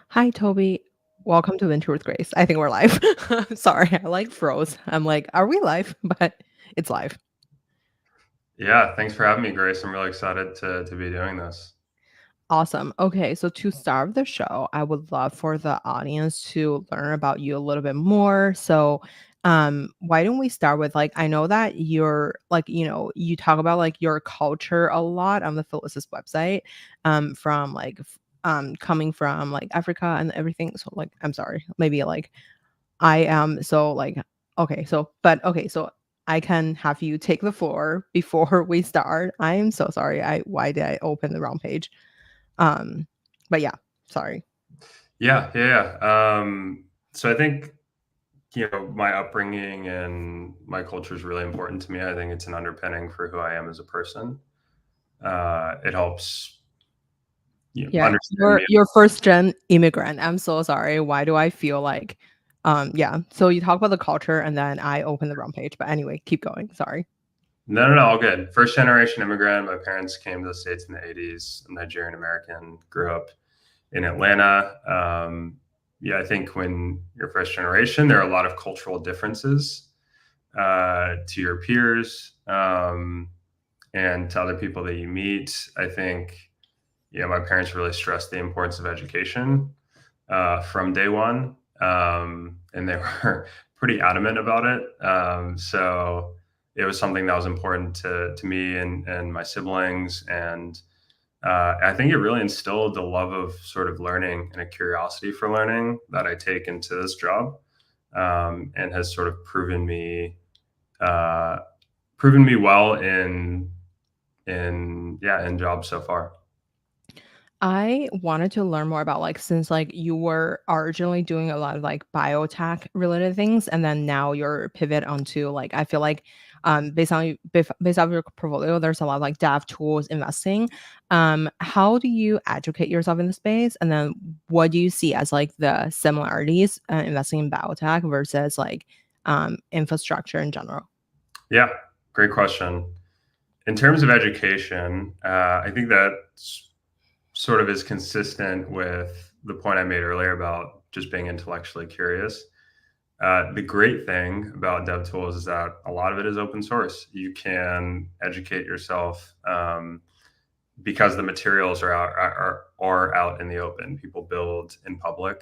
Hi, Toby. Welcome to Venture with Grace. I think we're live. Sorry, I froze. I'm like, are we live? But it's live. Yeah, thanks for having me, Grace. I'm really excited to be doing this. Awesome. Okay, so to start the show, I would love for the audience to learn about you a little bit more. So, why don't we start with like I know that you're like, you talk about like your culture a lot on the Felicis website, from like coming from like Africa and everything. So like I'm sorry, maybe like I am so like okay, so I can have you take the floor before we start. I am so sorry. I Why did I open the wrong page? Um, but yeah, sorry. Yeah. So I think, my upbringing and my culture is really important to me. I think it's an underpinning for who I am as a person. It helps, Yeah, understand me. you're first gen immigrant. I'm so sorry. Why do I feel like yeah. So you talk about the culture and then I open the wrong page. But anyway, keep going. Sorry. No, all good. First generation immigrant. My parents came to the States in the 80s. Nigerian American, grew up in Atlanta. Yeah, I think when you're first generation, there are a lot of cultural differences to your peers, and to other people that you meet. I think, my parents really stressed the importance of education from day one, and they were pretty adamant about it. So it was something that was important to me and my siblings. And I think it really instilled a love of sort of learning and a curiosity for learning that I take into this job, and has sort of uh, proven me well in jobs so far. I wanted to learn more about like since like you were originally doing a lot of like biotech related things and then now you're pivot onto like I feel like based off your portfolio there's a lot of like dev tools investing. How do you educate yourself in the space and then what do you see as like the similarities investing in biotech versus like infrastructure in general? Yeah, great question. In terms of education, I think that sort of is consistent with the point I made earlier about just being intellectually curious. The great thing about DevTools is that a lot of it is open source. You can educate yourself, because the materials are out in the open. People build in public.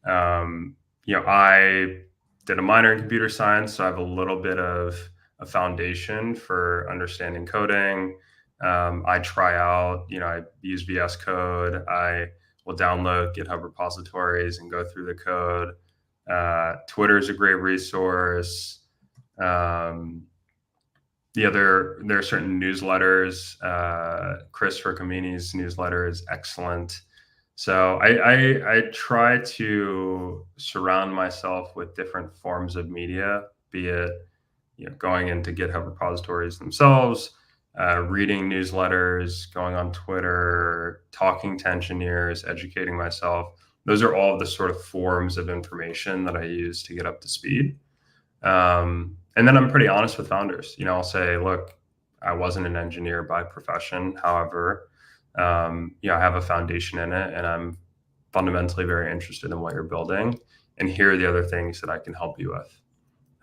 I did a minor in computer science, so I have a little bit of a foundation for understanding coding. I try out, I use VS Code. I will download GitHub repositories and go through the code. Twitter is a great resource. Um, yeah, there are certain newsletters. Chris Ricamini's newsletter is excellent. So I try to surround myself with different forms of media, be it going into GitHub repositories themselves, reading newsletters, going on Twitter, talking to engineers, educating myself. Those are all the sort of forms of information that I use to get up to speed. And then I'm pretty honest with founders. I'll say, look, I wasn't an engineer by profession. However, I have a foundation in it, and I'm fundamentally very interested in what you're building. And here are the other things that I can help you with.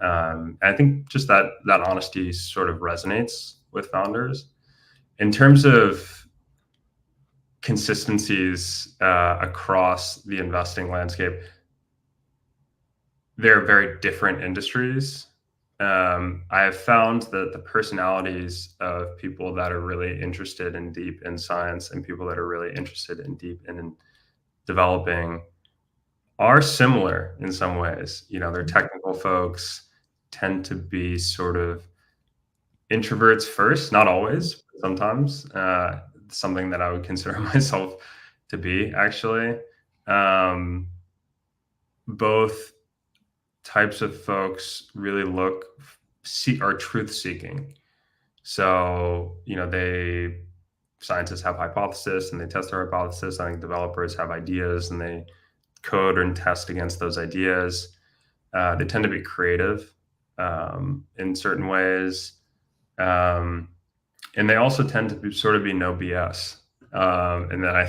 And I think just that honesty sort of resonates with founders. In terms of consistencies across the investing landscape, they're very different industries. I have found that the personalities of people that are really interested in deep in science and people that are really interested in deep in developing are similar in some ways. They're technical folks, tend to be sort of introverts first, not always, but sometimes. Something that I would consider myself to be, actually. Um, Both types of folks really are truth seeking. So, scientists have hypotheses and they test their hypothesis. I think developers have ideas and they code and test against those ideas. They tend to be creative, in certain ways. And they also tend to sort of be no BS. And then I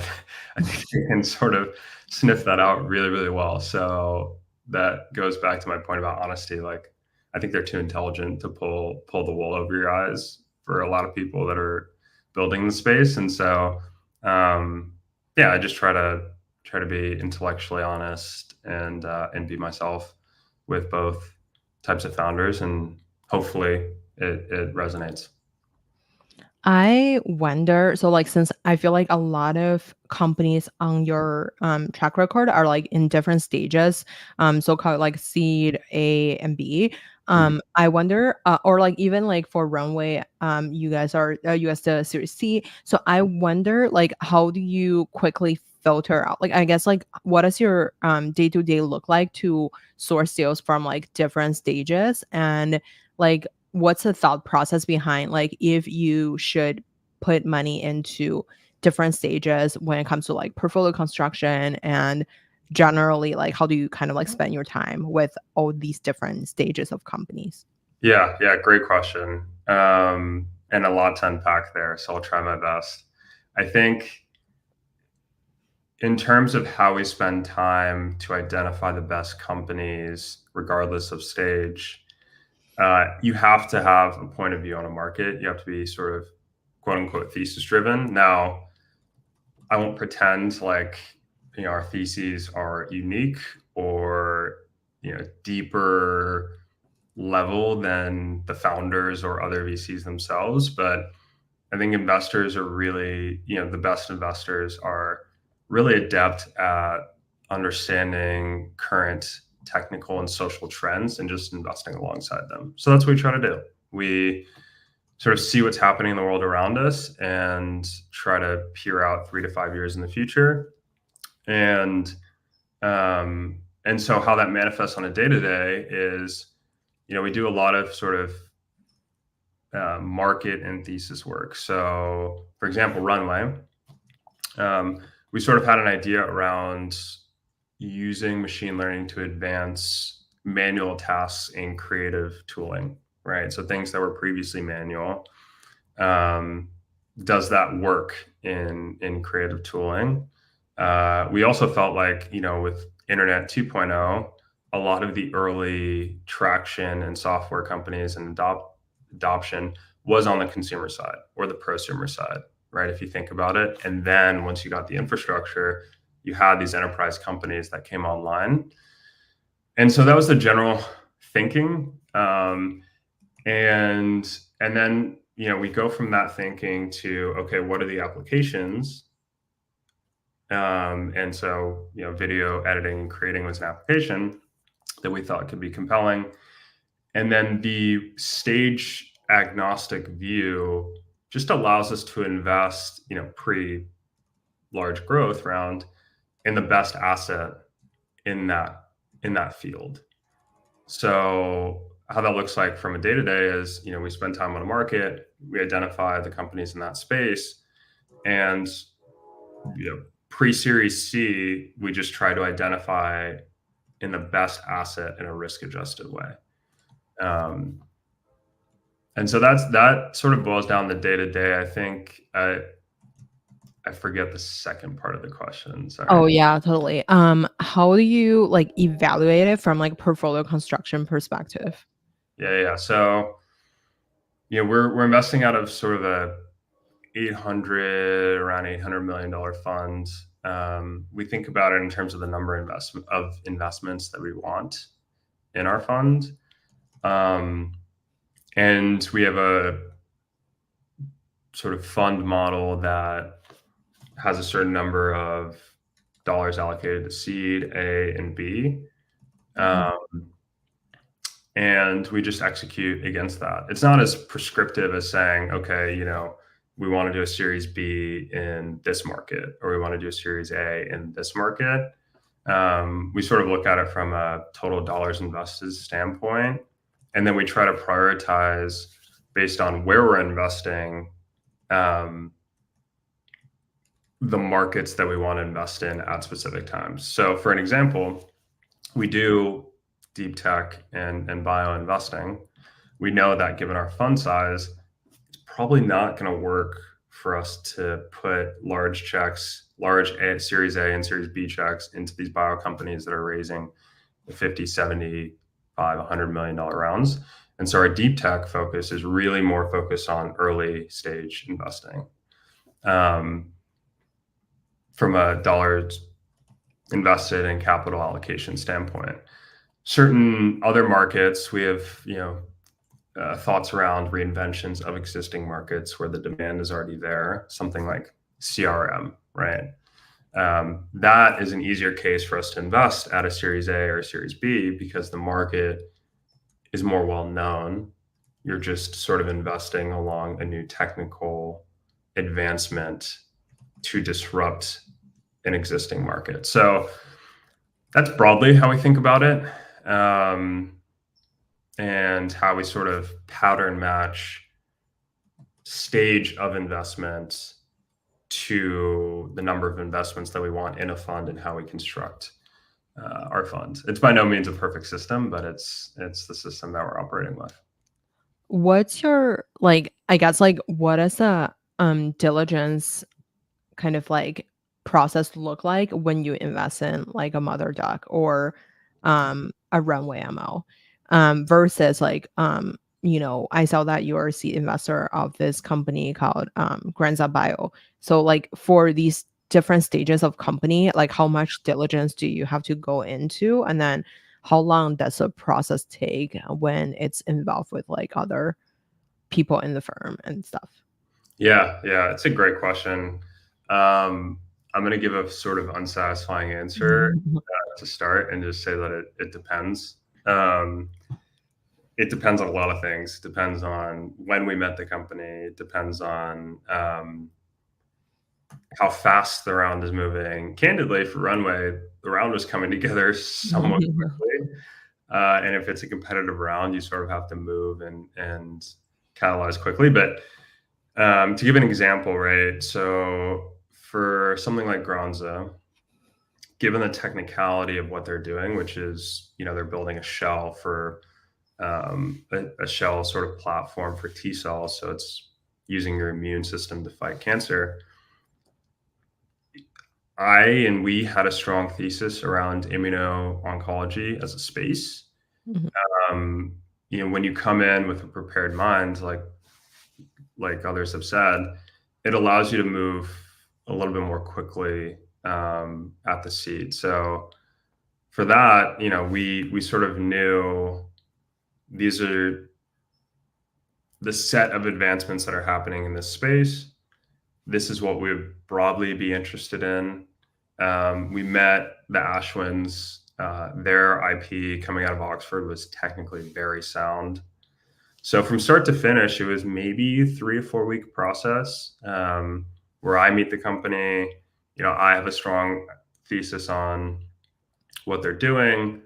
think they can sort of sniff that out really, really well. So that goes back to my point about honesty. Like, I think they're too intelligent to pull the wool over your eyes for a lot of people that are building the space. And so, yeah, I just try to be intellectually honest and be myself with both types of founders, and hopefully it resonates. I wonder, so like since I feel like a lot of companies on your track record are like in different stages, so called like seed A and B. Mhm. I wonder, or like even like for Runway, you guys are you guys the Series C. So I wonder, like, how do you quickly filter out? Like, I guess like what does your day to day look like to source deals from like different stages, and like what's the thought process behind like if you should put money into different stages when it comes to like portfolio construction, and generally like how do you kind of like spend your time with all these different stages of companies? Yeah, yeah, great question. And a lot to unpack there, so I'll try my best. I think in terms of how we spend time to identify the best companies, regardless of stage, you have to have a point of view on a market. You have to be sort of quote unquote thesis driven. Now, I won't pretend like our theses are unique or deeper level than the founders or other VCs themselves, but I think investors are really, the best investors are really adept at understanding current technical and social trends and just investing alongside them. So that's what we try to do. We sort of see what's happening in the world around us and try to peer out 3 to 5 years in the future. And and so how that manifests on a day to day is, we do a lot of sort of market and thesis work. So, for example, Runway, we sort of had an idea around using machine learning to advance manual tasks in creative tooling, right? So things that were previously manual. Does that work in creative tooling? We also felt like, with Internet 2.0, a lot of the early traction and software companies and adoption was on the consumer side or the prosumer side, right? If you think about it. And then once you got the infrastructure, you had these enterprise companies that came online. And so that was the general thinking. And then, we go from that thinking to, okay, what are the applications? And so, video editing and creating was an application that we thought could be compelling. And then the stage agnostic view just allows us to invest, pre large growth round in the best asset in that field. So how that looks like from a day to day is, we spend time on a market, we identify the companies in that space, and pre-series C, we just try to identify in the best asset in a risk-adjusted way. And so that sort of boils down the day to day. I think I forget the second part of the question. Sorry. Oh yeah, totally. How do you like evaluate it from like portfolio construction perspective? Yeah. So we're investing out of sort of around $800 million fund. We think about it in terms of the number of investments that we want in our fund. And we have a sort of fund model that has a certain number of dollars allocated to seed A and B. And we just execute against that. It's not as prescriptive as saying, okay, we want to do a series B in this market, or we want to do a series A in this market. We sort of look at it from a total dollars invested standpoint. And then we try to prioritize based on where we're investing, the markets that we want to invest in at specific times. So for an example, we do deep tech and bio investing. We know that given our fund size, it's probably not going to work for us to put large checks, large Series A and Series B checks into these bio companies that are raising 50, 75, $100 million rounds. And so our deep tech focus is really more focused on early stage investing. From a dollars invested and capital allocation standpoint. Certain other markets, we have, thoughts around reinventions of existing markets where the demand is already there, something like CRM, right? That is an easier case for us to invest at a Series A or a Series B because the market is more well known. You're just sort of investing along a new technical advancement to disrupt an existing market. So that's broadly how we think about it, and how we sort of pattern match stage of investment to the number of investments that we want in a fund and how we construct our funds. It's by no means a perfect system, but it's the system that we're operating with. What's your what is a diligence kind of like process look like when you invest in like a mother duck or a runway MO versus I saw that you're a seed investor of this company called Granza Bio. So like for these different stages of company, like how much diligence do you have to go into, and then how long does the process take when it's involved with like other people in the firm and stuff? Yeah, it's a great question. I'm going to give a sort of unsatisfying answer to start and just say that it depends. It depends on a lot of things. It depends on when we met the company. It depends on how fast the round is moving. Candidly, for Runway, the round was coming together somewhat quickly. And if it's a competitive round, you sort of have to move and catalyze quickly. But to give an example, right? So for something like Granza, given the technicality of what they're doing, which is, they're building a shell for a shell sort of platform for T cells. So it's using your immune system to fight cancer. We had a strong thesis around immuno-oncology as a space. Mm-hmm. When you come in with a prepared mind, like others have said, it allows you to move a little bit more quickly at the seed. So for that, we sort of knew these are the set of advancements that are happening in this space. This is what we would broadly be interested in. We met the Ashwins. Their IP coming out of Oxford was technically very sound. So from start to finish, it was maybe 3 or 4 week process where I meet the company. I have a strong thesis on what they're doing.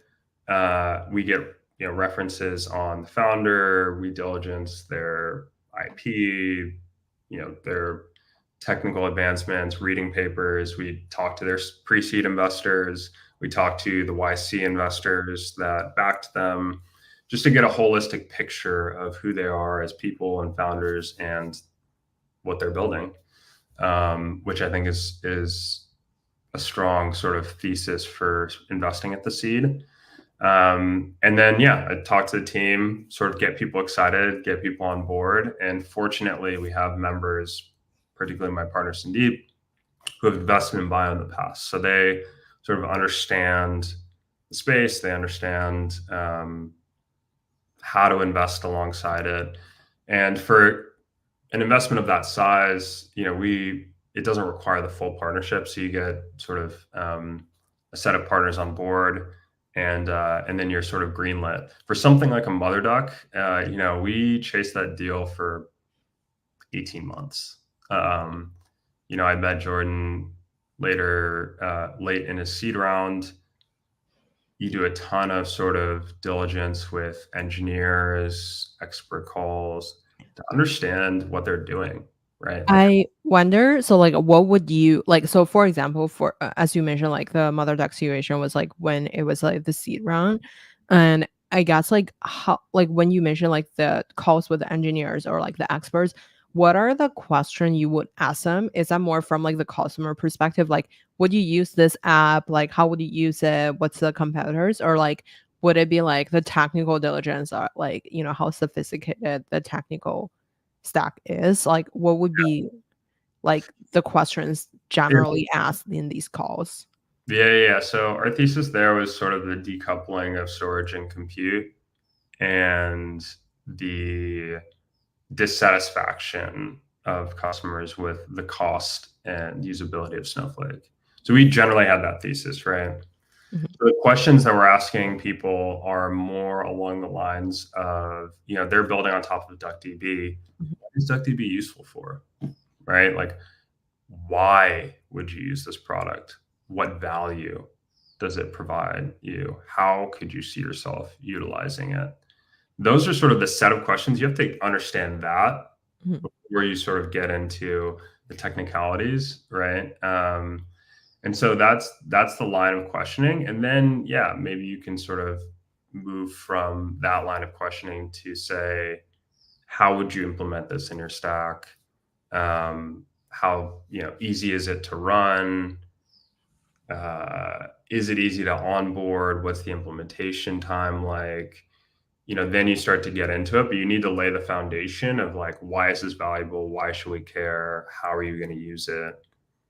We get references on the founder. We diligence their IP, their technical advancements, reading papers. We talk to their pre-seed investors. We talk to the YC investors that backed them, just to get a holistic picture of who they are as people and founders and what they're building, which I think is a strong sort of thesis for investing at the seed. And then, I talk to the team, sort of get people excited, get people on board. And fortunately, we have members, particularly my partner, Sandeep, who have invested in bio in the past. So they sort of understand the space. They understand how to invest alongside it. And for an investment of that size, it doesn't require the full partnership. So you get sort of a set of partners on board, and then you're sort of greenlit. For something like a mother duck, we chased that deal for 18 months. I met Jordan late in his seed round. You do a ton of sort of diligence with engineers, expert calls to understand what they're doing, right? I wonder, so like what would you like, so for example, for as you mentioned, like the mother duck situation was like when it was like the seed round, and I guess like how, like when you mentioned like the calls with the engineers or like the experts, what are the questions you would ask them? Is that more from like the customer perspective? Like, would you use this app? Like, how would you use it? What's the competitors? Or like, would it be like the technical diligence or like, how sophisticated the technical stack is? Like, what would be like the questions Yeah. generally asked in these calls? Yeah. So our thesis there was sort of the decoupling of storage and compute and the dissatisfaction of customers with the cost and usability of Snowflake. So we generally had that thesis, right? Mhm, So the questions that we're asking people are more along the lines of, they're building on top of DuckDB. mhm, What is DuckDB useful for, right? Like, why would you use this product? What value does it provide you? How could you see yourself utilizing it? Those are sort of the set of questions. You have to understand that mhm. before you sort of get into the technicalities, right? And so that's the line of questioning. And then, yeah, maybe you can sort of move from that line of questioning to say, how would you implement this in your stack? How easy is it to run? Is it easy to onboard? What's the implementation time like? Then you start to get into it, but you need to lay the foundation of like, why is this valuable? Why should we care? How are you going to use it?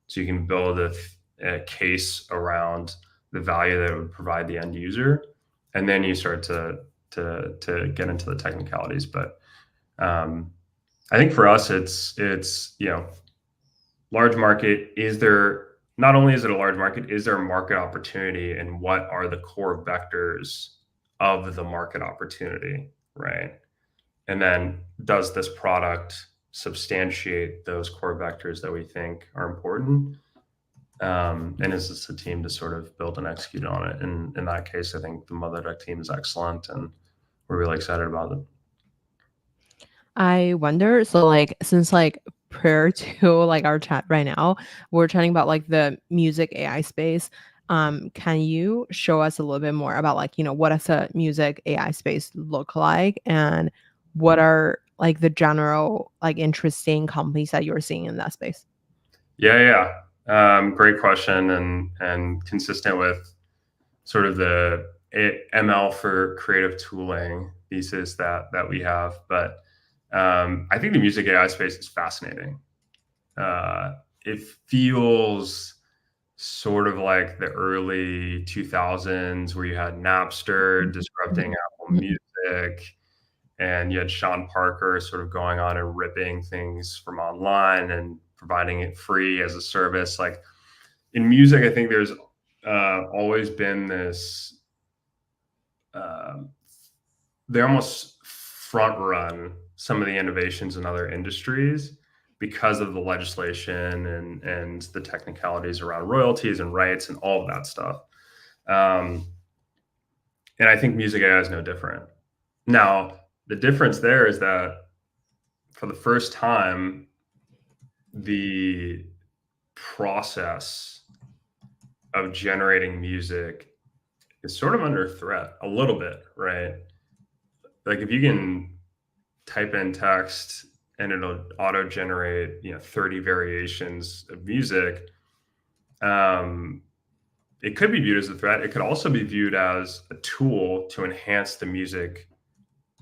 So you can build a case around the value that it would provide the end user, and then you start to get into the technicalities. But I think for us, it's large market. Not only is it a large market, is there a market opportunity, and what are the core vectors of the market opportunity, right? And then does this product substantiate those core vectors that we think are important? And is this a team to sort of build and execute on it? And in that case, I think the Mother Duck team is excellent, and we're really excited about it. I wonder, so like since like prior to like our chat right now, we're chatting about like the music AI space. Can you show us a little bit more about like, what does a music AI space look like and what are like the general like interesting companies that you're seeing in that space? Yeah. Great question, and consistent with sort of the ML for creative tooling thesis that we have. But I think the music AI space is fascinating. It feels sort of like the early 2000s where you had Napster disrupting Apple Music, and you had Sean Parker sort of going on and ripping things from online and providing it free as a service. Like in music, I think there's always been this. Um, they almost front run some of the innovations in other industries because of the legislation and the technicalities around royalties and rights and all of that stuff. Um, and I think music AI is no different. Now, the difference there is that for the first time, the process of generating music is sort of under threat a little bit, right? Like if you can type in text and it'll auto generate 30 variations of music, um, it could be viewed as a threat. It could also be viewed as a tool to enhance the music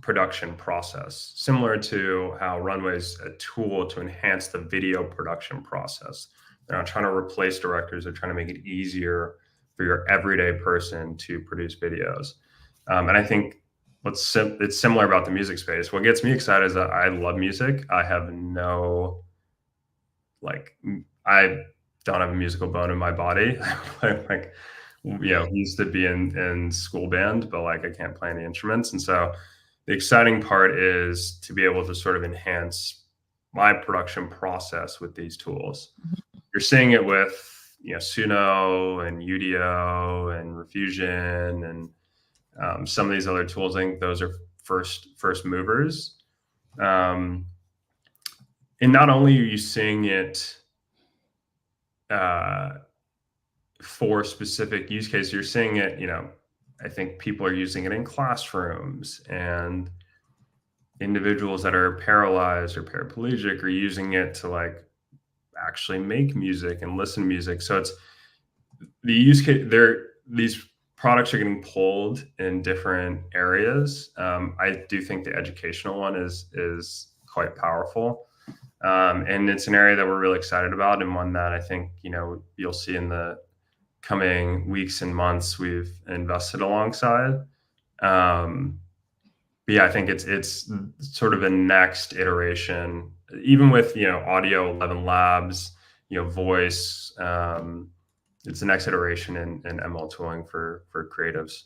production process, similar to how Runway's a tool to enhance the video production process. They're not trying to replace directors. They're trying to make it easier for your everyday person to produce videos. And I think it's similar about the music space. What gets me excited is that I love music. I don't have a musical bone in my body. like, used to be in school band, but like I can't play any instruments. And so the exciting part is to be able to sort of enhance my production process with these tools. You're seeing it with Suno and UDO and Refusion and some of these other tools. I think those are first movers. And not only are you seeing it for specific use cases, you're seeing it, I think people are using it in classrooms and individuals that are paralyzed or paraplegic are using it to like actually make music and listen to music. So it's the use case there. These products are getting pulled in different areas. I do think the educational one is quite powerful, and it's an area that we're really excited about, and one that I think you'll see in the coming weeks and months we've invested alongside. Um, but yeah, I think it's sort of a next iteration, even with audio 11 labs, voice. It's the next iteration in ML tooling for creatives.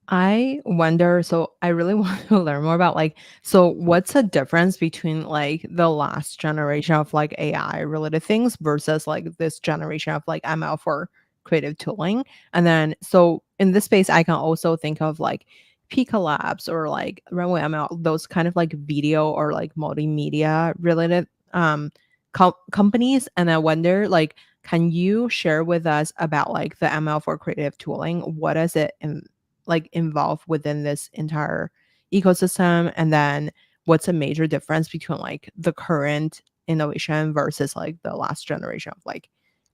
I wonder, so I really want to learn more about like, so what's the difference between like the last generation of like AI related things versus like this generation of like ML for creative tooling? And then, so in this space, I can also think of like Pika Labs or like Runway ML, those kind of like video or like multimedia related companies. And I wonder, like, can you share with us about like the ML for creative tooling? What is it like involved within this entire ecosystem, and then what's a major difference between like the current innovation versus like the last generation of like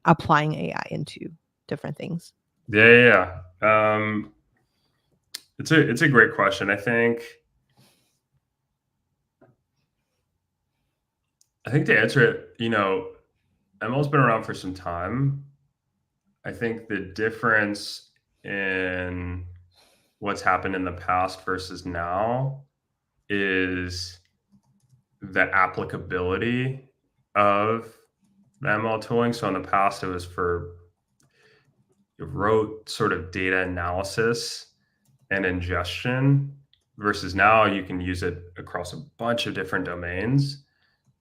applying AI into different things? Yeah. It's a great question. I think to answer it, ML's been around for some time. I think the difference in what's happened in the past versus now is the applicability of the ML tooling. So in the past, it was for rote sort of data analysis and ingestion, versus now you can use it across a bunch of different domains.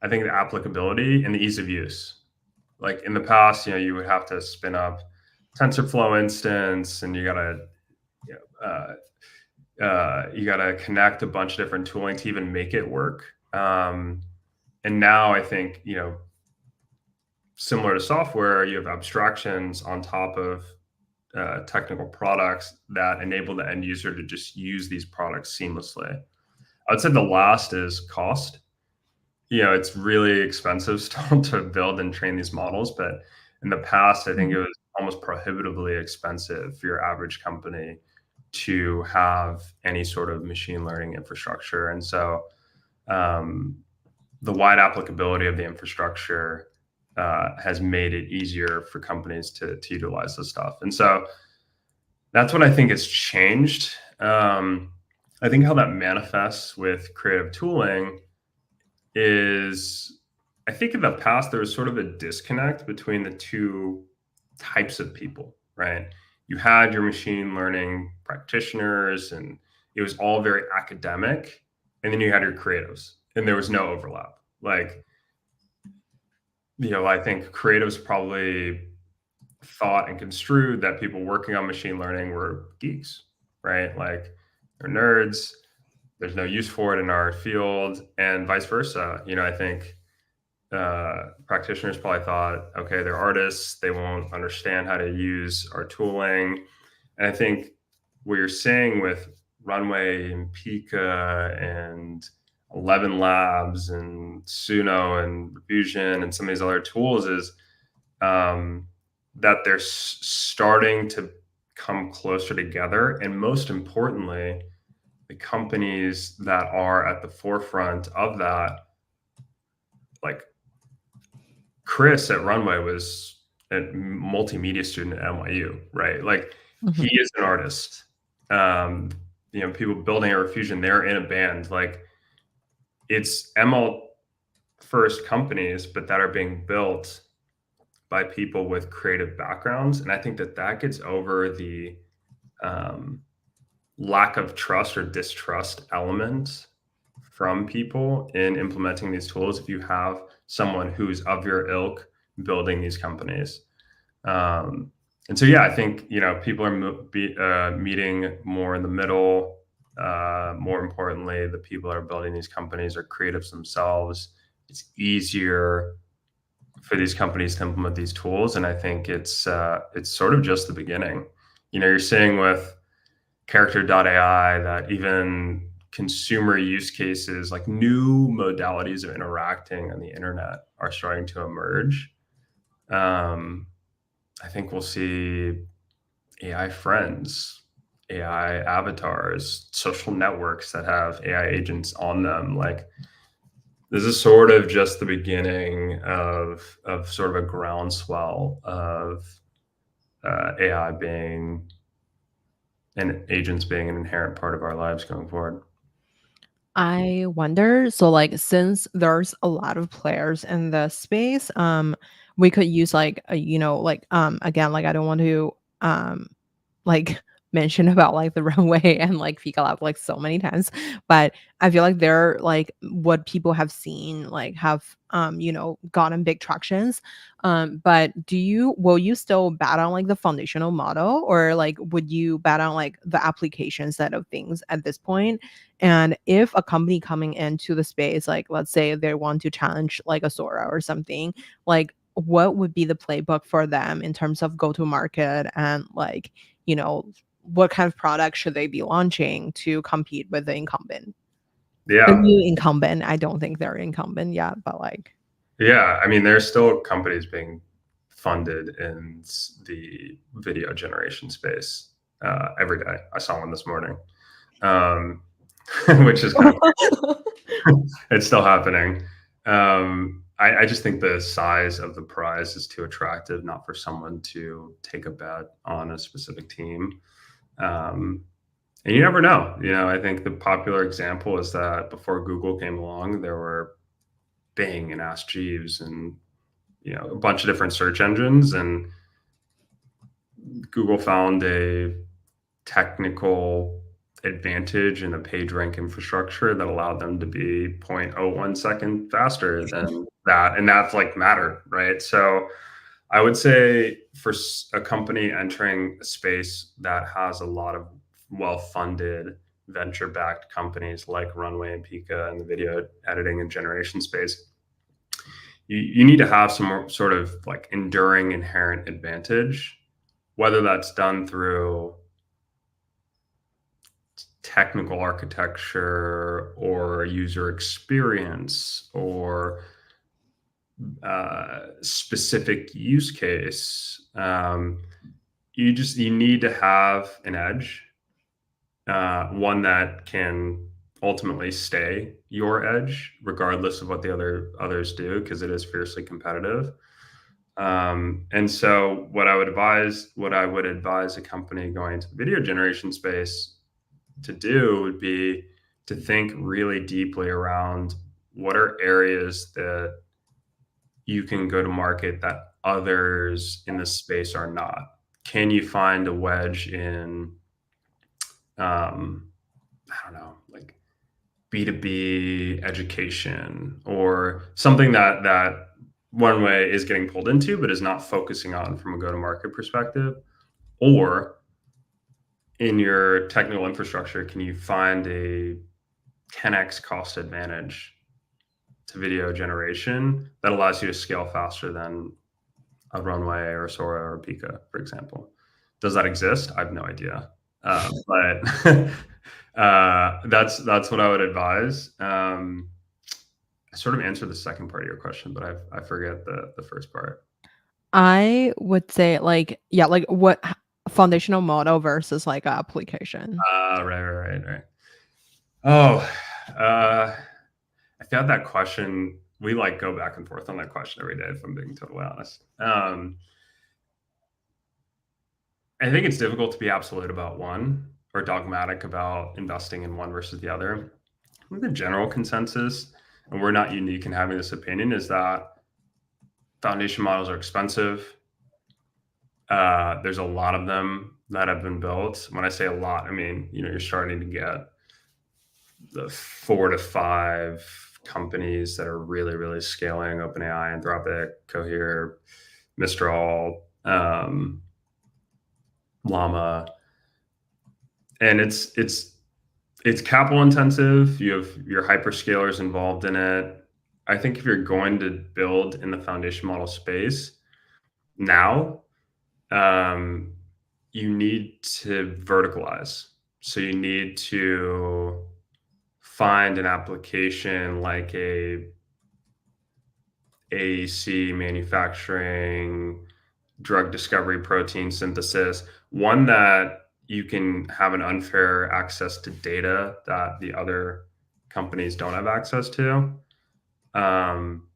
I think the applicability and the ease of use. Like in the past, you would have to spin up TensorFlow instance, and you gotta connect a bunch of different tooling to even make it work. And now I think similar to software, you have abstractions on top of technical products that enable the end user to just use these products seamlessly. I would say the last is cost. It's really expensive still to build and train these models, but in the past, I think it was almost prohibitively expensive for your average company to have any sort of machine learning infrastructure. And so the wide applicability of the infrastructure has made it easier for companies to utilize this stuff. And so that's what I think has changed. I think how that manifests with creative tooling is, I think in the past, there was sort of a disconnect between the two types of people, right? You had your machine learning practitioners, and it was all very academic. And then you had your creatives, and there was no overlap. Like, I think creatives probably thought and construed that people working on machine learning were geeks, right? Like they're nerds. There's no use for it in our field, and vice versa. I think practitioners probably thought, okay, they're artists. They won't understand how to use our tooling. And I think what you're saying with Runway and Pika and 11 Labs and Suno and Fusion and some of these other tools is that they're starting to come closer together. And most importantly, the companies that are at the forefront of that, like Chris at Runway was a multimedia student at NYU, right? Like he is an artist. People building Air Fusion, they're in a band. Like it's ML first companies, but that are being built by people with creative backgrounds. And I think that gets over the lack of trust or distrust element from people in implementing these tools if you have someone who's of your ilk building these companies. And so, yeah, I think, people are meeting more in the middle. More importantly, the people that are building these companies are creatives themselves. It's easier for these companies to implement these tools. And I think it's sort of just the beginning. You're seeing with character.ai that even consumer use cases, like new modalities of interacting on the internet are starting to emerge. I think we'll see AI friends, AI avatars, social networks that have AI agents on them. Like, this is sort of just the beginning of sort of a groundswell of AI being and agents being an inherent part of our lives going forward. I wonder, so, like, since there's a lot of players in the space, we could use, like, like, again, like, I don't want to, like, mention about, like, the runway and, like, Fika Lab, like, so many times, but I feel like they're, like, what people have seen, like, have, gotten big tractions, but will you still bet on, like, the foundational model, or, like, would you bet on, like, the application side of things at this point? And if a company coming into the space, like, let's say they want to challenge, like, a Sora or something, like, what would be the playbook for them in terms of go to market and, like, you know, what kind of product should they be launching to compete with the incumbent? The Yeah. new incumbent, I don't think they're incumbent yet, but, like Yeah. I mean, there's still companies being funded in the video generation space every day. I saw one this morning, um, which is kind of it's still happening. I just think the size of the prize is too attractive, not for someone to take a bet on a specific team. Um, and you never know. I think the popular example is that before Google came along, there were Bing and Ask Jeeves and a bunch of different search engines, and Google found a technical advantage in a page rank infrastructure that allowed them to be 0.01 second faster than that, and that's like mattered, right? So I would say for a company entering a space that has a lot of well-funded venture-backed companies like Runway and Pika in the video editing and generation space, you need to have some more sort of like enduring inherent advantage, whether that's done through technical architecture or user experience or specific use case. You need to have an edge, one that can ultimately stay your edge, regardless of what the others do, because it is fiercely competitive. And so, what I would advise a company going into the video generation space to do would be to think really deeply around what are areas that you can go to market that others in the space are not. Can you find a wedge in, I don't know, like B2B education or something that one way is getting pulled into, but is not focusing on from a go to market perspective? Or in your technical infrastructure, can you find a 10x cost advantage to video generation that allows you to scale faster than a Runway or a Sora or a Pika, for example? Does that exist? I have no idea. But that's what I would advise. I sort of answered the second part of your question, but I forget the first part. I would say, like, yeah, like, what foundational model versus, like, application? Right. Oh, I felt that question. We like go back and forth on that question every day, if I'm being totally honest. I think it's difficult to be absolute about one or dogmatic about investing in one versus the other. I think the general consensus, and we're not unique in having this opinion, is that foundation models are expensive. There's a lot of them that have been built. When I say a lot, I mean, you're starting to get the 4 to 5 companies that are really, really scaling: OpenAI, Anthropic, Cohere, Mistral, Llama. And it's capital intensive. You have your hyperscalers involved in it. I think if you're going to build in the foundation model space now, you need to verticalize. So you need to find an application like a AEC manufacturing, drug discovery, protein synthesis, one that you can have an unfair access to data that the other companies don't have access um,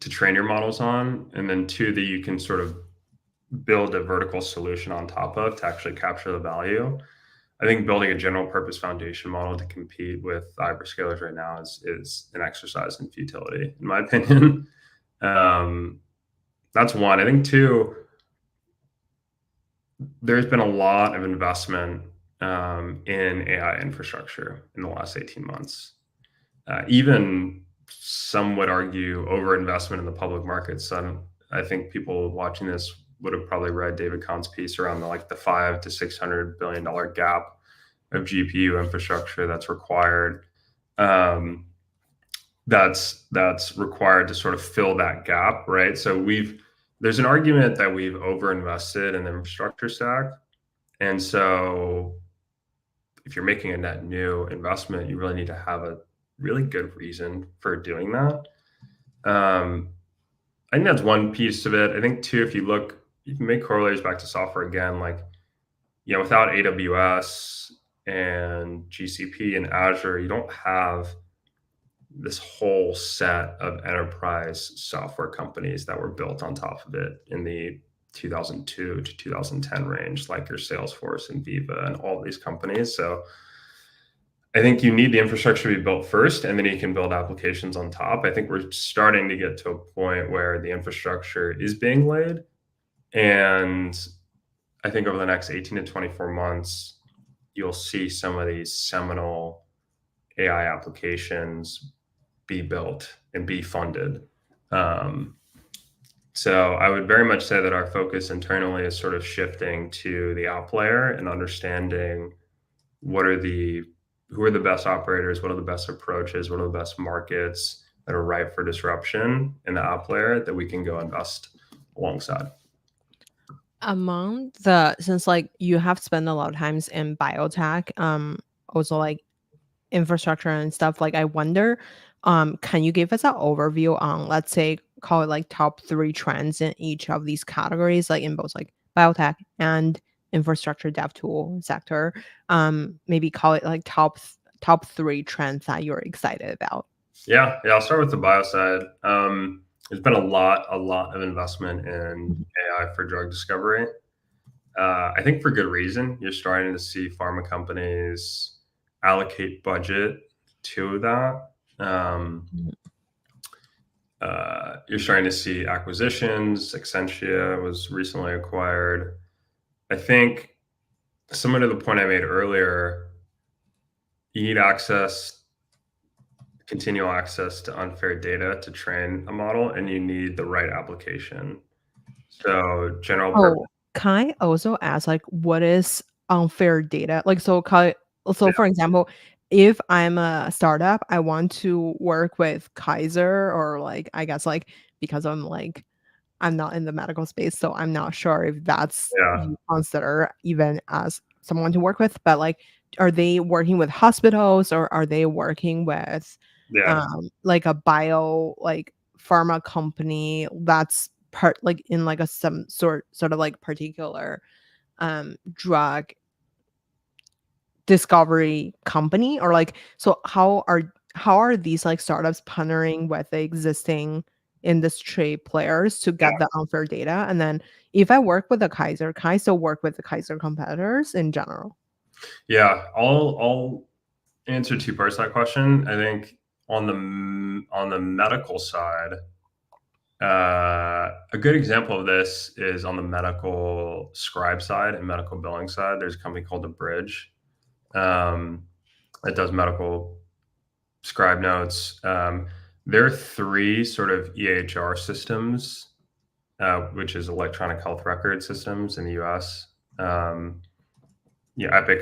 to train your models on. And then two, that you can sort of build a vertical solution on top of to actually capture the value. I think building a general purpose foundation model to compete with hyperscalers right now is an exercise in futility, in my opinion. That's one. I think two, there's been a lot of investment in AI infrastructure in the last 18 months. Even some would argue overinvestment in the public markets. I think people watching this would have probably read David Kahn's piece around the $500 to $600 billion gap of GPU infrastructure that's required. That's required to sort of fill that gap, right? So there's an argument that we've overinvested in the infrastructure stack, and so if you're making a net new investment, you really need to have a really good reason for doing that. I think that's one piece of it. I think two, if you can make correlators back to software again, without AWS and GCP and Azure, you don't have this whole set of enterprise software companies that were built on top of it in the 2002 to 2010 range, like your Salesforce and Viva and all these companies. So I think you need the infrastructure to be built first, and then you can build applications on top. I think we're starting to get to a point where the infrastructure is being laid. And I think over the next 18 to 24 months, you'll see some of these seminal AI applications be built and be funded. So I would very much say that our focus internally is sort of shifting to the app layer and understanding who are the best operators, what are the best approaches, what are the best markets that are ripe for disruption in the app layer that we can go invest alongside. Since you have spent a lot of times in biotech, also infrastructure and stuff, I wonder, can you give us an overview on, let's say, call it top 3 trends in each of these categories, in both biotech and infrastructure dev tool sector? Maybe call it top 3 trends that you're excited about. Yeah, I'll start with the bio side. There's been a lot of investment in AI for drug discovery. I think for good reason. You're starting to see pharma companies allocate budget to that. You're starting to see acquisitions. Accenture was recently acquired. I think, similar to the point I made earlier, you need continual access to unfair data to train a model, and you need the right application. So can I also ask, what is unfair data? For example, if I'm a startup, I want to work with Kaiser, or I guess because I'm not in the medical space, so I'm not sure if that's you consider even as someone to work with. But are they working with hospitals, or are they working with a bio pharma company that's part in some sort of particular drug discovery company, or so how are these startups partnering with the existing industry players to get the unfair data? And then if I work with a Kaiser, can I still work with the Kaiser competitors in general? Yeah, I'll answer 2 parts to that question. I think on the medical side, a good example of this is on the medical scribe side and medical billing side. There's a company called The Bridge that does medical scribe notes. There are 3 sort of EHR systems, which is electronic health record systems in the US. Epic,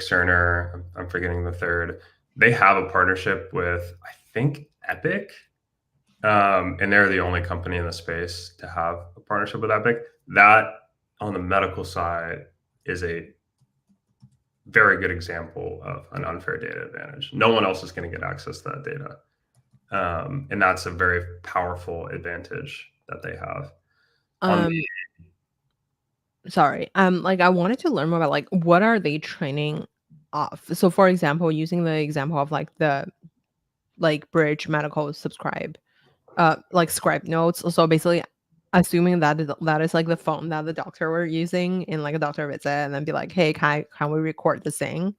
Cerner, I'm forgetting the third. They have a partnership with, I think, Epic. And they're the only company in the space to have a partnership with Epic. That, on the medical side, is a very good example of an unfair data advantage. No one else is going to get access to that data. And that's a very powerful advantage that they have. On Um, sorry. Like I wanted to learn more about like what are they training off? So for example, using the example of like the like Bridge Medical subscribe, like scribe notes. So basically assuming that is like the phone that the doctor were using in like a doctor visit and then be like, hey, can we record this thing?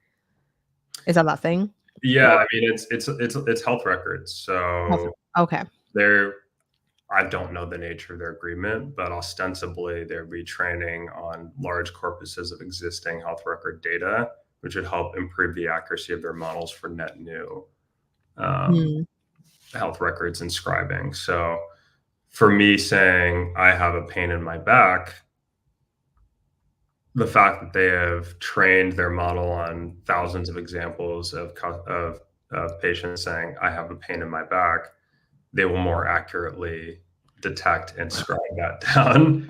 Is that thing? yeah, Or I mean it's health records. So okay. they're I don't know the nature of their agreement, but ostensibly they're retraining on large corpuses of existing health record data, which would help improve the accuracy of their models for net new Mm. health records inscribing. So for me saying I have a pain in my back, the fact that they have trained their model on thousands of examples of patients saying I have a pain in my back, they will more accurately detect and scribe that down.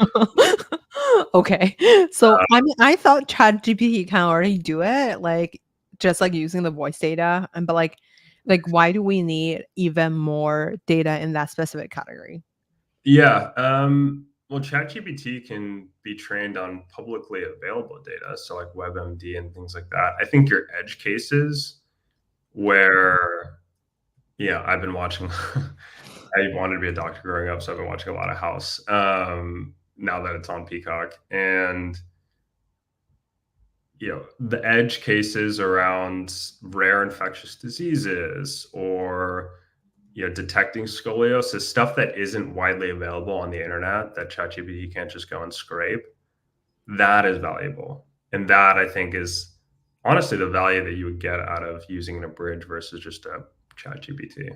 Okay. So, I mean, I thought ChatGPT can already do it, like, just, like, using the voice data, and but, like, why do we need even more data in that specific category? Yeah. Well, ChatGPT can be trained on publicly available data, so like WebMD and things like that. I think your edge cases where, yeah, I've been watching. I wanted to be a doctor growing up, so I've been watching a lot of House. Now that it's on Peacock, and the edge cases around rare infectious diseases or detecting scoliosis, stuff that isn't widely available on the internet that ChatGPT can't just go and scrape, that is valuable. And that I think is honestly the value that you would get out of using a bridge versus just a ChatGPT.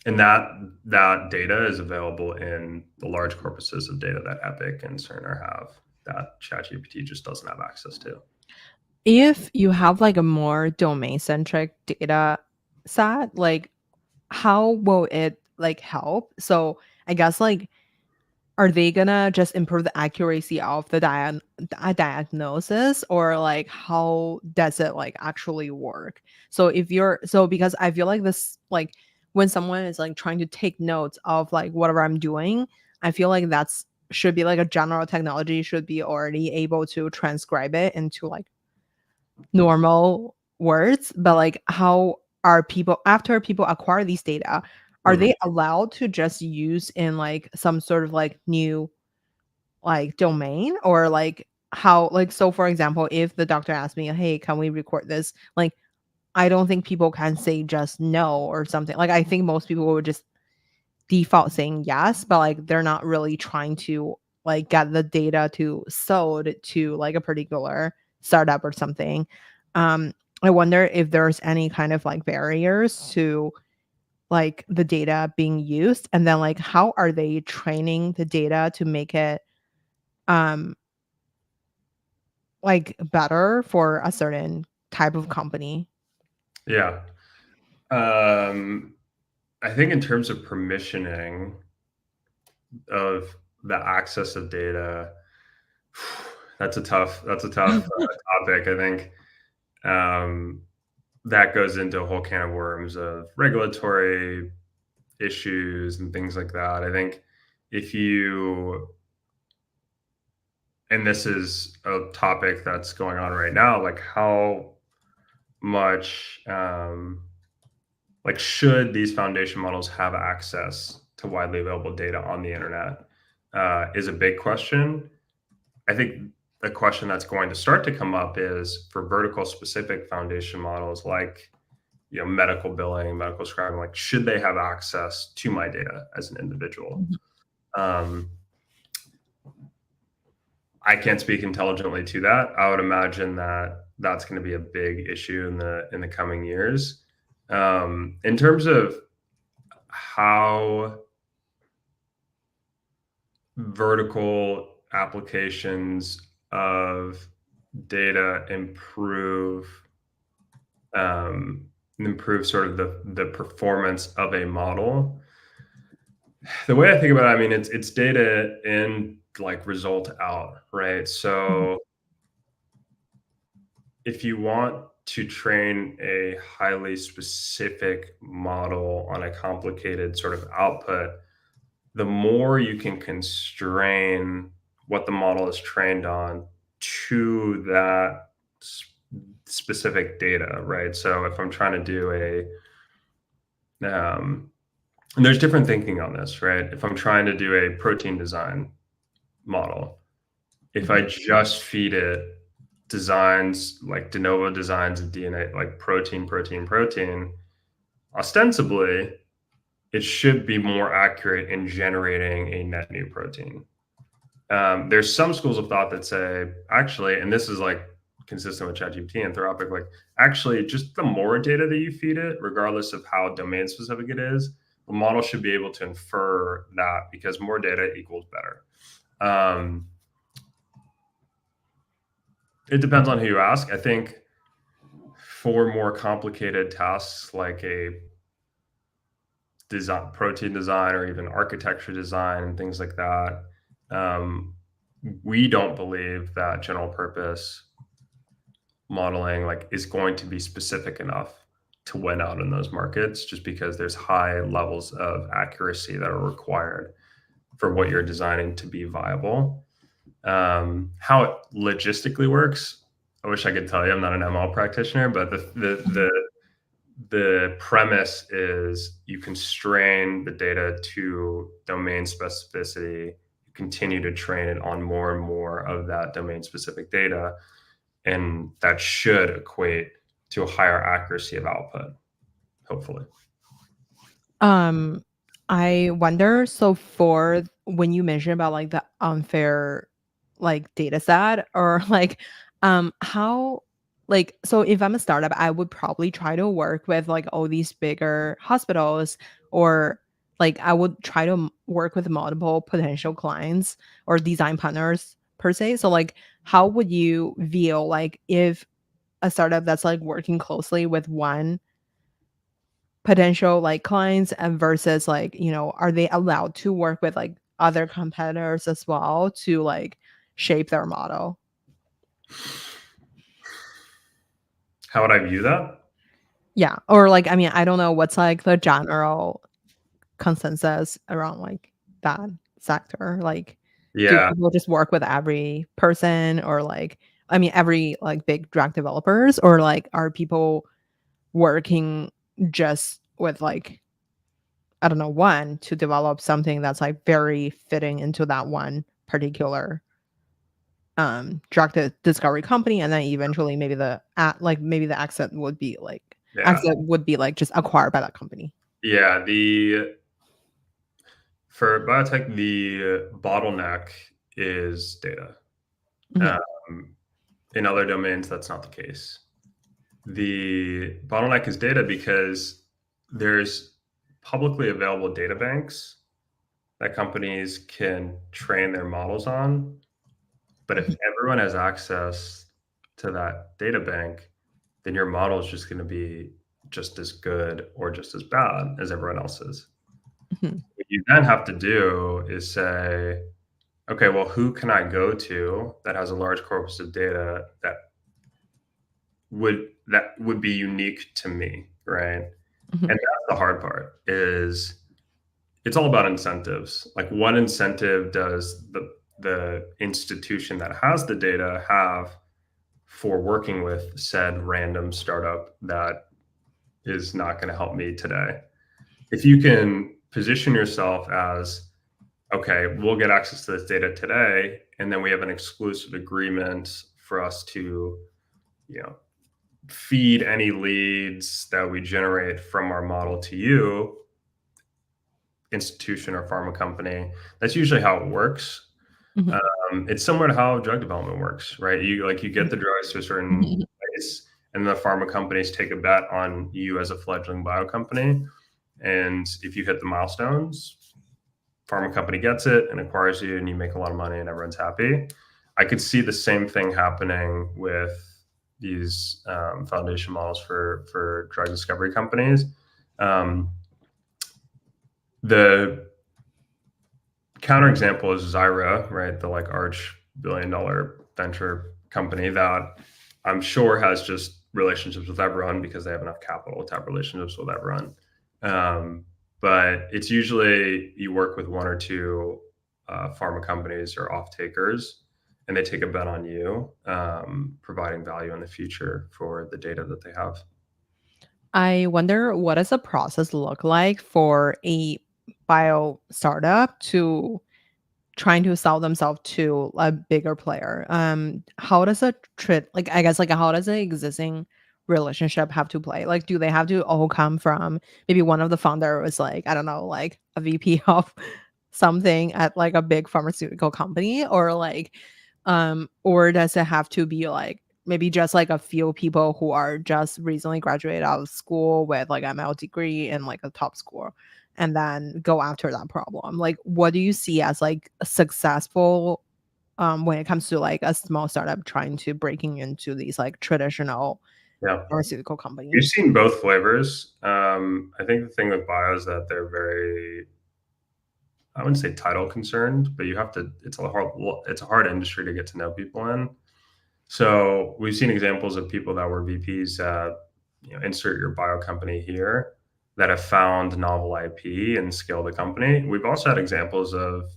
And that data is available in the large corpuses of data that Epic and Cerner have that ChatGPT just doesn't have access to. If you have, like, a more domain-centric data set, like, how will it, like, help? So, I guess, like, are they gonna just improve the accuracy of the diagnosis, or, like, how does it, like, actually work? So if you're so because I feel like this like, when someone is, like, trying to take notes of, like, whatever I'm doing, I feel like that's should be, like, a general technology should be already able to transcribe it into, like, normal words, but, like, how are people after people acquire these data, are Mhm. they allowed to just use in, like, some sort of, like, new like, domain or, like, how like, so, for example, if the doctor asks me, "Hey, can we record this?" Like, I don't think people can say just no or something. Like, I think most people would just default saying yes, but, like, they're not really trying to, like, get the data to sold to, like, a particular startup or something. Um, I wonder if there's any kind of, like, barriers to, like, the data being used, and then, like, how are they training the data to make it, um like, better for a certain type of company. Yeah. Um, I think in terms of permissioning of the access of data, that's a tough topic. I think um, that goes into a whole can of worms of regulatory issues and things like that. I think if you and this is a topic that's going on right now, like how much like should these foundation models have access to widely available data on the internet is a big question. I think the question that's going to start to come up is for vertical specific foundation models like medical billing, medical scribing, like should they have access to my data as an individual? Mhm. um, I can't speak intelligently to that. I would imagine that that's going to be a big issue in the coming years. In terms of how vertical applications of data um, improve sort of the performance of a model. The way I think about it, I mean, it's data in like result out, right? Mhm. So if you want to train a highly specific model on a complicated sort of output, the more you can constrain what the model is trained on to that specific data, right? So if I'm trying to do and there's different thinking on this, right? If I'm trying to do a protein design model, if I just feed it designs, like de novo designs of DNA, like protein, ostensibly, it should be more accurate in generating a net new protein. There's some schools of thought that say, actually, and this is like consistent with ChatGPT and Anthropic, like actually just the more data that you feed it, regardless of how domain specific it is, the model should be able to infer that because more data equals better. It depends on who you ask. I think for more complicated tasks like a design, protein design, or even architecture design and things like that, we don't believe that general purpose modeling like is going to be specific enough to win out in those markets, just because there's high levels of accuracy that are required for what you're designing to be viable. How it logistically works, I wish I could tell you. I'm not an ML practitioner, but the premise is you constrain the data to domain specificity, you continue to train it on more and more of that domain specific data, and that should equate to a higher accuracy of output, hopefully. I wonder, so for when you mentioned about like the unfair like data set or like how like so if I'm a startup, I would probably try to work with like all these bigger hospitals, or like I would try to work with multiple potential clients or design partners per se. So like how would you feel like if a startup that's like working closely with one potential like clients and versus like, are they allowed to work with like other competitors as well to like shape their model? How would I view that? Yeah. Or like, I mean, I don't know what's like the general consensus around like that sector. Like, do Yeah. people just work with every person or like, I mean, every like big drug developers, or like are people working just with like, I don't know, one to develop something that's like very fitting into that one particular drug discovery company, and then eventually maybe maybe the Yeah. exit would be like just acquired by that company. Yeah. For biotech, the bottleneck is data. Mhm, Um, in other domains, that's not the case. The bottleneck is data because there's publicly available data banks that companies can train their models on. But if mhm, everyone has access to that data bank, then your model is just going to be just as good or just as bad as everyone else's. mhm, What you then have to do is say, okay, well, who can I go to that has a large corpus of data that would be unique to me, right? mhm, And that's the hard part. Is it's all about incentives. Like, what incentive does the institution that has the data have for working with said random startup that is not going to help me today? If you can position yourself as, okay, we'll get access to this data today, and then we have an exclusive agreement for us to, you know, feed any leads that we generate from our model to you, institution or pharma company. That's usually how it works. mhm, It's similar to how drug development works, right? You get the drugs to a certain mhm, place, and the pharma companies take a bet on you as a fledgling bio company. And if you hit the milestones, pharma company gets it and acquires you, and you make a lot of money, and everyone's happy. I could see the same thing happening with these foundation models for drug discovery companies. Um, the counterexample is Zyra, right? The like arch billion-dollar venture company that I'm sure has just relationships with everyone because they have enough capital to have relationships with everyone. But it's usually you work with one or two pharma companies or off takers, and they take a bet on you, providing value in the future for the data that they have. I wonder, what does the process look like for a bio startup to trying to sell themselves to a bigger player? How does a like, I guess, like, how does the existing relationship have to play? Like, do they have to all come from maybe one of the founder was like, I don't know, like a VP of something at like a big pharmaceutical company, or like, or does it have to be like maybe just like a few people who are just recently graduated out of school with like a ML degree in like a top school, and then go after that problem? Like, what do you see as like a successful when it comes to like a small startup trying to breaking into these like traditional Yeah. pharmaceutical company? We've seen both flavors. I think the thing with bio is that they're very, I wouldn't say title concerned, but you have to, it's a hard industry to get to know people in. So we've seen examples of people that were VPs at, insert your bio company here, that have found novel IP and scaled the company. We've also had examples of,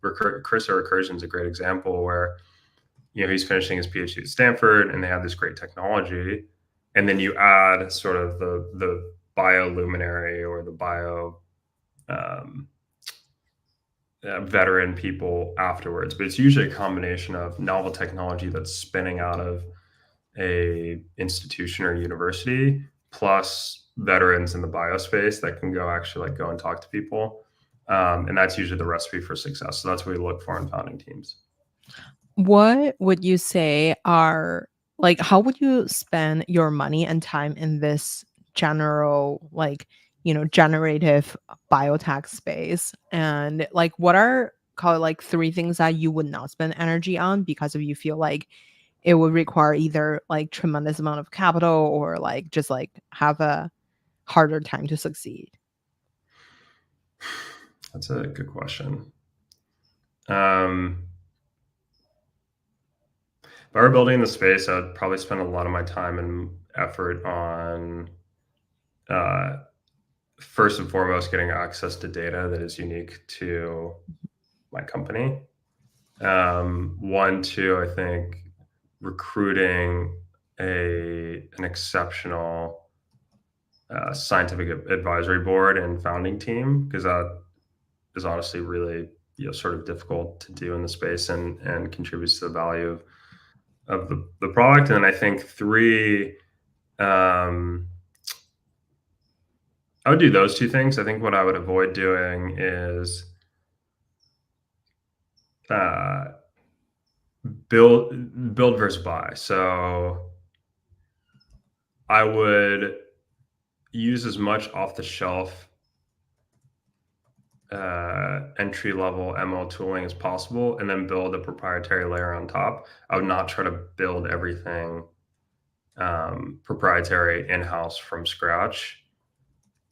Chris or Recursion is a great example where, he's finishing his PhD at Stanford and they have this great technology. And then you add sort of the bioluminary or the bio um, veteran people afterwards. But it's usually a combination of novel technology that's spinning out of a institution or university, plus veterans in the biospace that can go and talk to people. And that's usually the recipe for success. So that's what we look for in founding teams. What would you say are like, how would you spend your money and time in this general, like, generative biotech space? And like, what are call it like three things that you would not spend energy on because of you feel like it would require either like tremendous amount of capital or like just like have a harder time to succeed? That's a good question. Um, if I were building the space, I'd probably spend a lot of my time and effort on, uh, first and foremost, getting access to data that is unique to my company. One, two, I think recruiting an exceptional scientific advisory board and founding team, because that is honestly really, sort of difficult to do in the space, and contributes to the value of the product. And I think three, um, I would do those two things. I think what I would avoid doing is uh, build versus buy. So I would use as much off the shelf entry level ML tooling as possible, and then build a proprietary layer on top. I would not try to build everything proprietary in house from scratch.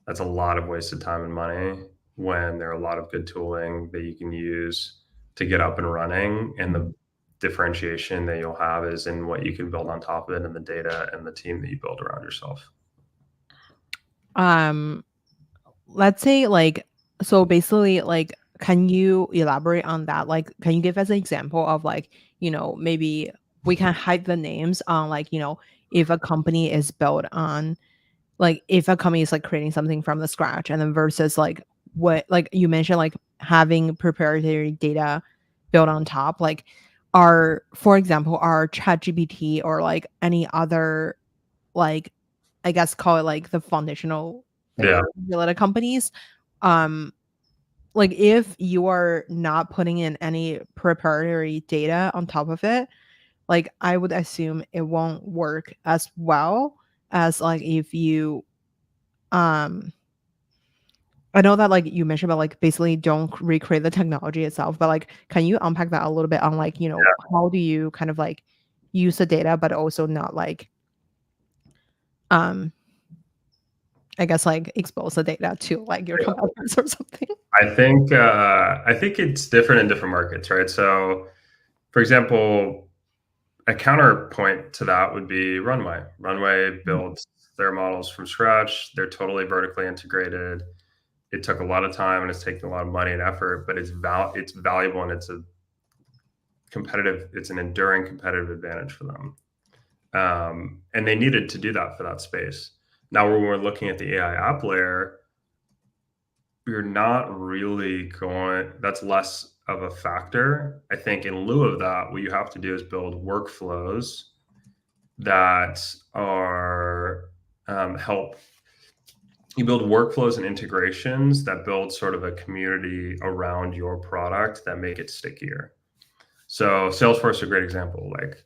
That's a lot of wasted time and money when there are a lot of good tooling that you can use to get up and running. And the differentiation that you'll have is in what you can build on top of it and the data and the team that you build around yourself. Um, let's say like, so basically like, can you elaborate on that? Like, can you give us an example of like, maybe we can hide the names on like, if a company is built on like, if a company is like creating something from the scratch and then versus like what like you mentioned like having proprietary data built on top, like are, for example, are ChatGPT or like any other, like, I guess call it like the foundational Yeah. layer related companies, um like if you are not putting in any proprietary data on top of it, like I would assume it won't work as well as like if you, um I know that like you mentioned about like basically don't recreate the technology itself, but like can you unpack that a little bit on like, how do you kind of like use the data but also not like, um I guess like expose the data to like your Yeah. competitors or something? I think it's different in different markets, right? So, for example, a counterpoint to that would be Runway. Runway built their models from scratch. They're totally vertically integrated. It took a lot of time and it's taken a lot of money and effort, but it's valuable and it's an enduring competitive advantage for them. And they needed to do that for that space. Now, when we're looking at the AI app layer, you're not really going, that's less of a factor. I think in lieu of that, what you have to do is build workflows that are you build workflows and integrations that build sort of a community around your product that make it stickier. So Salesforce is a great example. Like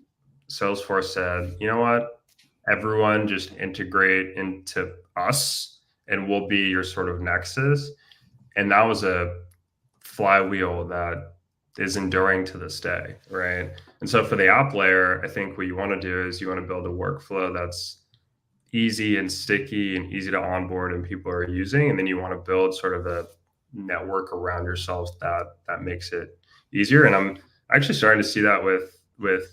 Salesforce said, you know what, everyone just integrate into us and we'll be your sort of nexus. And that was a flywheel that is enduring to this day, right? And so for the app layer, I think what you want to do is you want to build a workflow that's easy and sticky and easy to onboard and people are using. And then you want to build sort of a network around yourselves that makes it easier. And I'm actually starting to see that with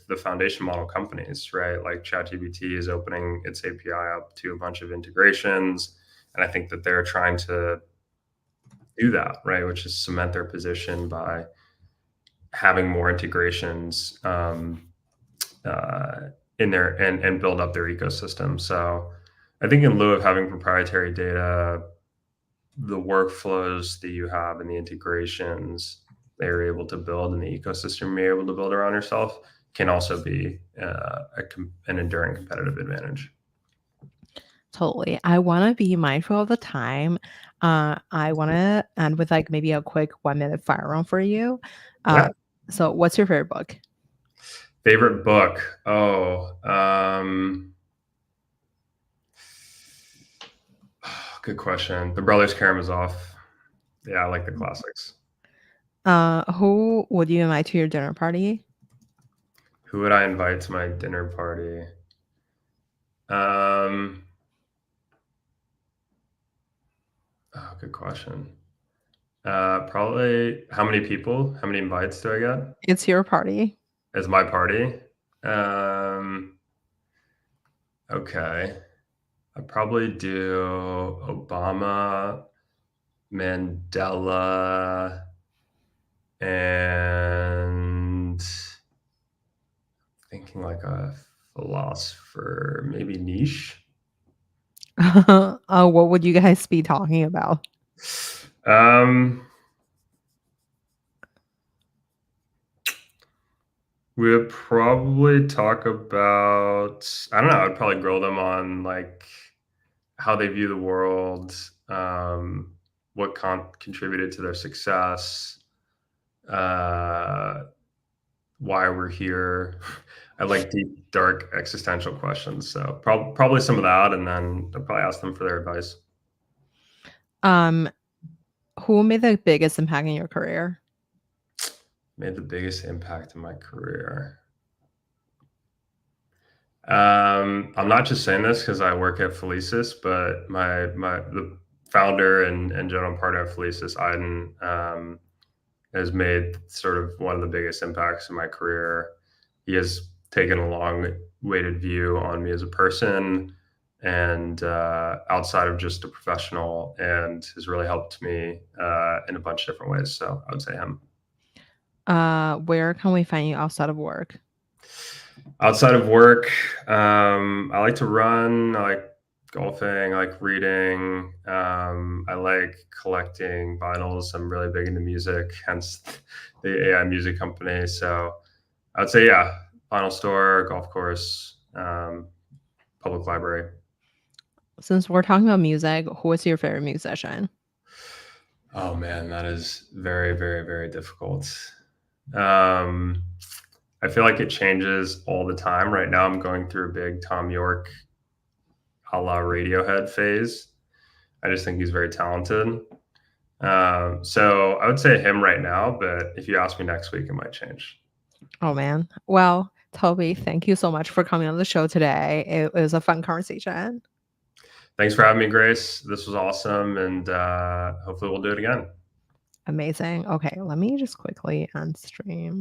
the foundation model companies, right? Like ChatGPT is opening its API up to a bunch of integrations. And I think that they're trying to do that, right? Which is cement their position by having more integrations in there and build up their ecosystem. So I think in lieu of having proprietary data, the workflows that you have and the integrations that you're able to build and the ecosystem you're able to build around yourself can also be an enduring competitive advantage. Totally. I want to be mindful of the time. I want to end with like maybe a quick 1 minute fire round for you. Yeah. So what's your favorite book? Favorite book? Oh, good question. The Brothers Karamazov. Yeah, I like the classics. Who would you invite to your dinner party? Who would I invite to my dinner party? Oh, good question. Probably how many people? How many invites do I get? It's your party. As my party? Okay. I'd probably do Obama, Mandela, and thinking like a philosopher, maybe Niche. What would you guys be talking about? We would probably talk about, I don't know, I'd probably grill them on like how they view the world, what contributed to their success, why we're here. I like deep, dark existential questions. So probably some of that, and then I'll probably ask them for their advice. Who made the biggest impact in your career? Made the biggest impact in my career. I'm not just saying this because I work at Felicis, but the founder and general partner of Felicis, Aiden, has made sort of one of the biggest impacts in my career. He has taken a long-weighted view on me as a person and outside of just a professional, and has really helped me in a bunch of different ways. So I would say him. Where can we find you outside of work? Outside of work, I like to run. I like golfing. I like reading. I like collecting vinyls. I'm really big into music, hence the AI music company. So I would say, yeah, vinyl store, golf course, public library. Since we're talking about music, who is your favorite musician? Oh man, that is very, very, very difficult. I feel like it changes all the time. Right now, I'm going through a big Tom York a la Radiohead phase. I just think he's very talented. So I would say him right now, but if you ask me next week, it might change. Oh man. Well, Tobi, thank you so much for coming on the show today. It was a fun conversation. Thanks for having me, Grace. This was awesome, and hopefully we'll do it again. Amazing. Okay, let me just quickly end stream.